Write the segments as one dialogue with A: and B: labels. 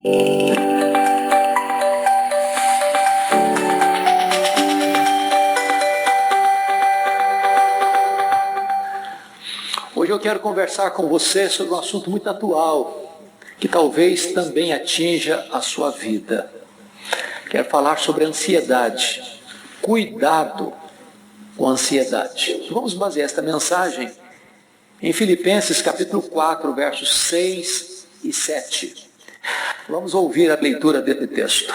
A: Hoje eu quero conversar com você sobre um assunto muito atual, que talvez também atinja a sua vida. Quero falar sobre ansiedade. Cuidado com a ansiedade. Vamos basear esta mensagem em Filipenses capítulo 4, versos 6 e 7. Vamos ouvir a leitura desse texto.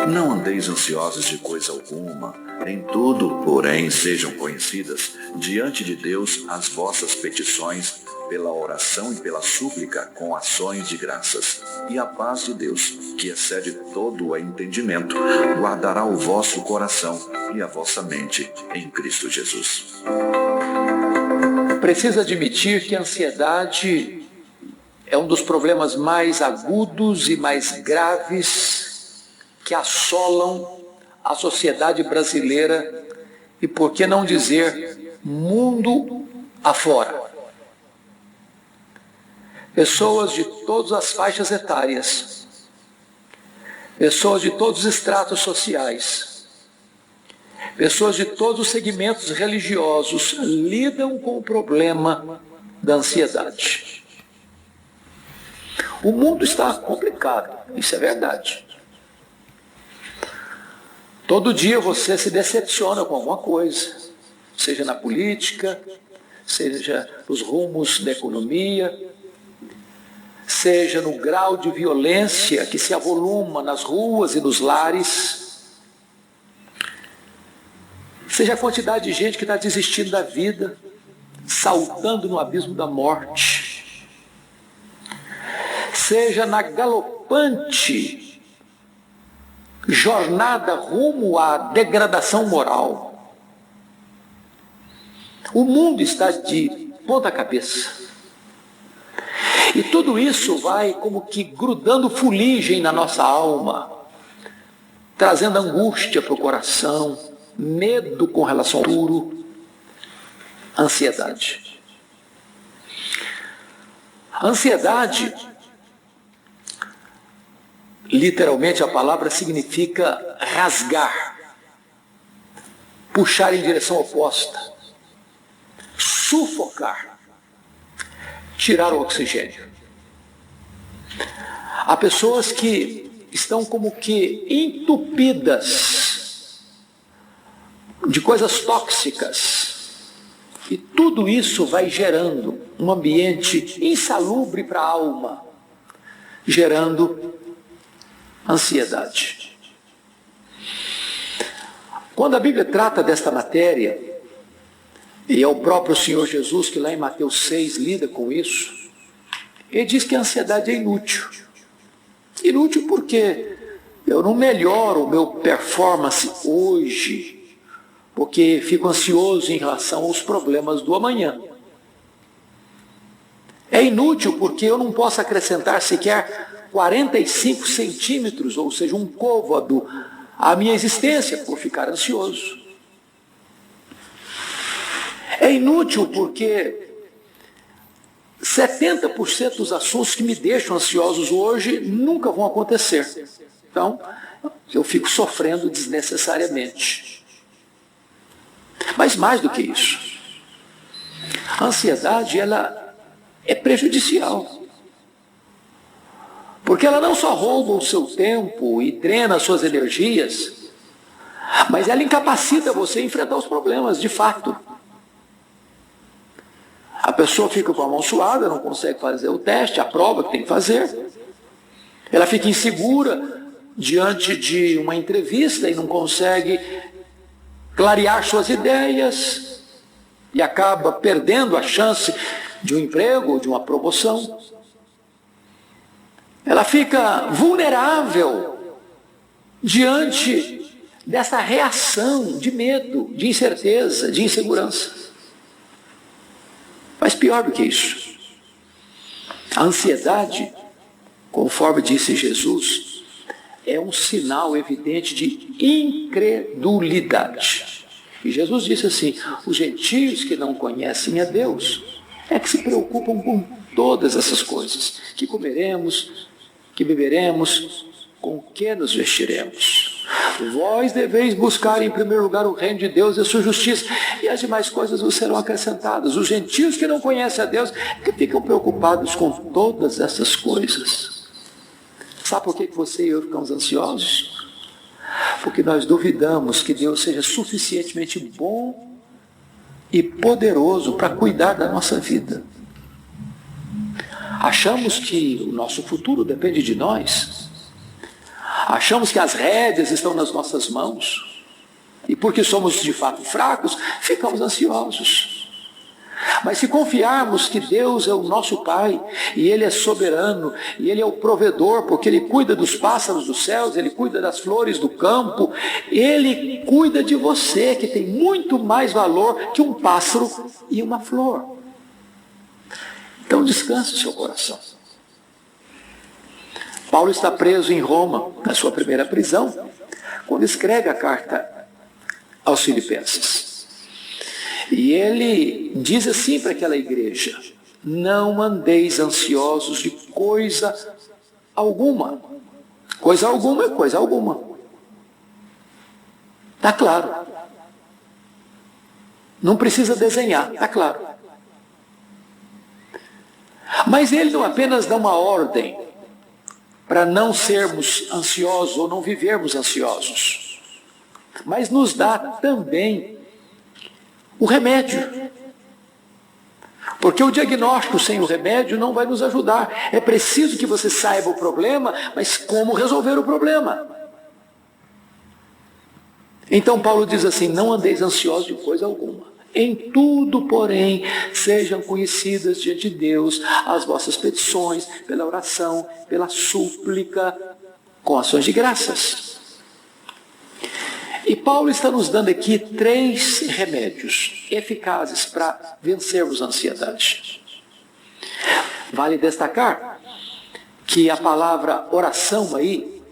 B: Não andeis ansiosos de coisa alguma, em tudo, porém, sejam conhecidas diante de Deus as vossas petições, pela oração e pela súplica, com ações de graças. E a paz de Deus, que excede todo o entendimento, guardará o vosso coração e a vossa mente em Cristo Jesus.
A: Preciso admitir que a ansiedade é um dos problemas mais agudos e mais graves que assolam a sociedade brasileira e, por que não dizer, mundo afora. Pessoas de todas as faixas etárias, pessoas de todos os estratos sociais, pessoas de todos os segmentos religiosos lidam com o problema da ansiedade. O mundo está complicado, isso é verdade. Todo dia você se decepciona com alguma coisa, seja na política, seja nos rumos da economia, seja no grau de violência que se avoluma nas ruas e nos lares, seja a quantidade de gente que está desistindo da vida, saltando no abismo da morte, seja na galopante jornada rumo à degradação moral. O mundo está de ponta cabeça. E tudo isso vai como que grudando fuligem na nossa alma, trazendo angústia para o coração, medo com relação ao futuro, ansiedade. A ansiedade, literalmente a palavra significa rasgar, puxar em direção oposta, sufocar, tirar o oxigênio. Há pessoas que estão como que entupidas de coisas tóxicas, e tudo isso vai gerando um ambiente insalubre para a alma, gerando ansiedade. Quando a Bíblia trata desta matéria, e é o próprio Senhor Jesus que lá em Mateus 6 lida com isso, ele diz que a ansiedade é inútil. Inútil porque eu não melhoro o meu performance hoje, porque fico ansioso em relação aos problemas do amanhã. É inútil porque eu não posso acrescentar sequer 45 centímetros, ou seja, um côvado, à minha existência por ficar ansioso. É inútil porque 70% dos assuntos que me deixam ansiosos hoje nunca vão acontecer. Então, eu fico sofrendo desnecessariamente. Mas mais do que isso, a ansiedade, ela é prejudicial. Porque ela não só rouba o seu tempo e drena as suas energias, mas ela incapacita você a enfrentar os problemas, de fato. A pessoa fica com a mão suada, não consegue fazer o teste, a prova que tem que fazer. Ela fica insegura diante de uma entrevista e não consegue clarear suas ideias e acaba perdendo a chance de um emprego ou de uma promoção. Ela fica vulnerável diante dessa reação de medo, de incerteza, de insegurança. Mas pior do que isso, a ansiedade, conforme disse Jesus, é um sinal evidente de incredulidade. E Jesus disse assim: os gentios que não conhecem a Deus é que se preocupam com todas essas coisas, que comeremos, que beberemos, com que nos vestiremos. Vós deveis buscar em primeiro lugar o reino de Deus e a sua justiça, e as demais coisas vos serão acrescentadas. Os gentios que não conhecem a Deus, que ficam preocupados com todas essas coisas. Sabe por que você e eu ficamos ansiosos? Porque nós duvidamos que Deus seja suficientemente bom e poderoso para cuidar da nossa vida. Achamos que o nosso futuro depende de nós. Achamos que as rédeas estão nas nossas mãos. E porque somos de fato fracos, ficamos ansiosos. Mas se confiarmos que Deus é o nosso Pai, e Ele é soberano, e Ele é o provedor, porque Ele cuida dos pássaros dos céus, Ele cuida das flores do campo, Ele cuida de você, que tem muito mais valor que um pássaro e uma flor. Então descanse o seu coração. Paulo está preso em Roma, na sua primeira prisão, quando escreve a carta aos Filipenses. E ele diz assim para aquela igreja: não andeis ansiosos de coisa alguma. Coisa alguma é coisa alguma. Está claro. Não precisa desenhar, está claro. Mas ele não apenas dá uma ordem para não sermos ansiosos ou não vivermos ansiosos, mas nos dá também o remédio. Porque o diagnóstico sem o remédio não vai nos ajudar. É preciso que você saiba o problema, mas como resolver o problema. Então Paulo diz assim: não andeis ansiosos de coisa alguma. Em tudo, porém, sejam conhecidas diante de Deus as vossas petições, pela oração, pela súplica, com ações de graças. E Paulo está nos dando aqui 3 remédios eficazes para vencermos a ansiedade. Vale destacar que a palavra oração aí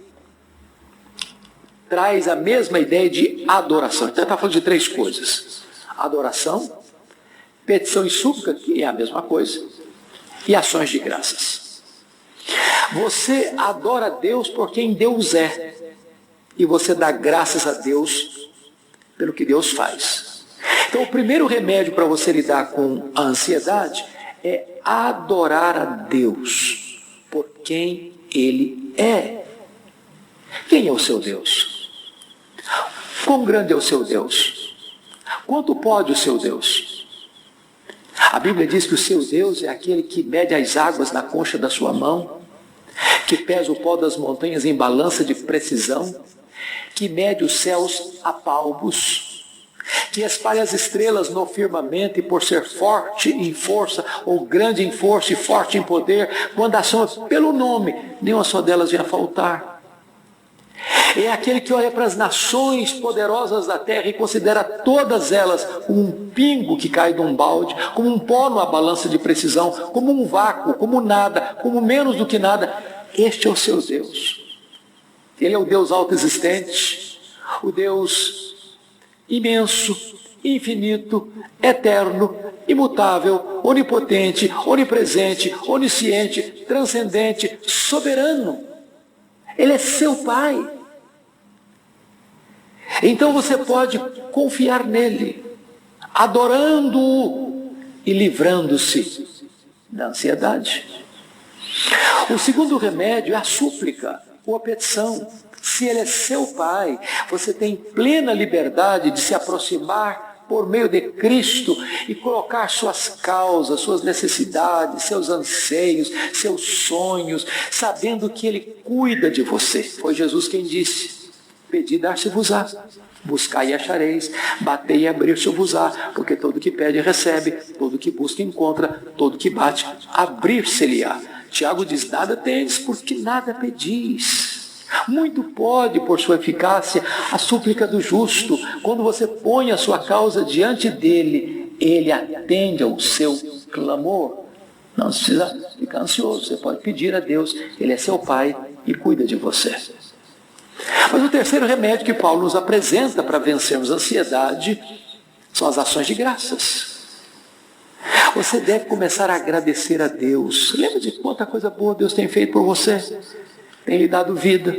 A: traz a mesma ideia de adoração. Então ele está falando de 3 coisas: adoração, petição e súplica, que é a mesma coisa, e ações de graças. Você adora a Deus por quem Deus é. E você dá graças a Deus pelo que Deus faz. Então o primeiro remédio para você lidar com a ansiedade é adorar a Deus por quem Ele é. Quem é o seu Deus? Quão grande é o seu Deus? Quanto pode o seu Deus? A Bíblia diz que o seu Deus é aquele que mede as águas na concha da sua mão, que pesa o pó das montanhas em balança de precisão, que mede os céus a palmos, que espalha as estrelas no firmamento, e por ser forte em força, ou grande em força e forte em poder, quando a chama pelo nome, nenhuma só delas ia faltar. É aquele que olha para as nações poderosas da terra e considera todas elas como um pingo que cai de um balde, como um pó numa balança de precisão, como um vácuo, como nada, como menos do que nada. Este é o seu Deus. Ele é o Deus autoexistente, o Deus imenso, infinito, eterno, imutável, onipotente, onipresente, onisciente, transcendente, soberano. Ele é seu Pai. Então você pode confiar nele, adorando-o e livrando-se da ansiedade. O segundo remédio é a súplica, ou a petição. Se ele é seu Pai, você tem plena liberdade de se aproximar por meio de Cristo e colocar suas causas, suas necessidades, seus anseios, seus sonhos, sabendo que Ele cuida de você. Foi Jesus quem disse: pedi, dar-se-vos-á, buscai e achareis, batei e abrir-se-vos-á, porque todo que pede recebe, todo que busca encontra, todo que bate abrir-se-lhe-á. Tiago diz: nada tendes, porque nada pedis. Muito pode, por sua eficácia, a súplica do justo. Quando você põe a sua causa diante dele, ele atende ao seu clamor. Não precisa ficar ansioso, você pode pedir a Deus, ele é seu Pai e cuida de você. Mas o terceiro remédio que Paulo nos apresenta para vencermos a ansiedade são as ações de graças. Você deve começar a agradecer a Deus. Lembra de quanta coisa boa Deus tem feito por você? Tem lhe dado vida,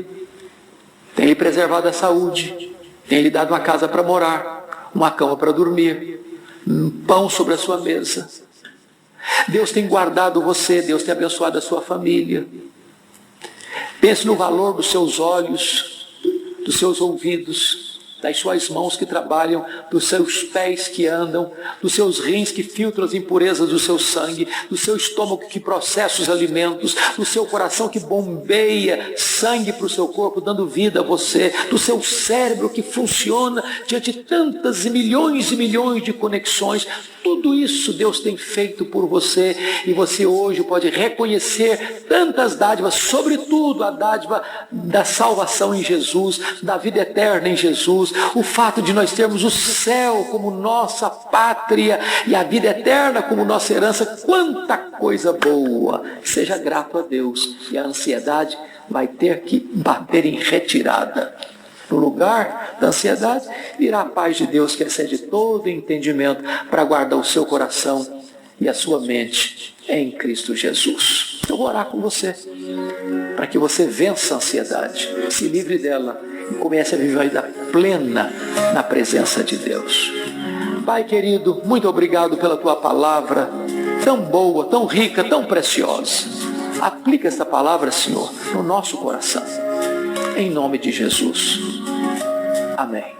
A: tem lhe preservado a saúde, tem lhe dado uma casa para morar, uma cama para dormir, um pão sobre a sua mesa. Deus tem guardado você, Deus tem abençoado a sua família. Pense no valor dos seus olhos, dos seus ouvidos, das suas mãos que trabalham, dos seus pés que andam, dos seus rins que filtram as impurezas do seu sangue, do seu estômago que processa os alimentos, do seu coração que bombeia sangue para o seu corpo, dando vida a você, do seu cérebro que funciona diante de tantas e milhões de conexões. Tudo isso Deus tem feito por você, e você hoje pode reconhecer tantas dádivas, sobretudo a dádiva da salvação em Jesus, da vida eterna em Jesus, o fato de nós termos o céu como nossa pátria e a vida eterna como nossa herança. Quanta coisa boa! Seja grato a Deus, e a ansiedade vai ter que bater em retirada. No lugar da ansiedade, virá a paz de Deus que excede todo entendimento para guardar o seu coração e a sua mente em Cristo Jesus. Eu vou orar com você, para que você vença a ansiedade, se livre dela e comece a viver a vida plena na presença de Deus. Pai querido, muito obrigado pela tua palavra, tão boa, tão rica, tão preciosa. Aplica essa palavra, Senhor, no nosso coração. Em nome de Jesus. Amém.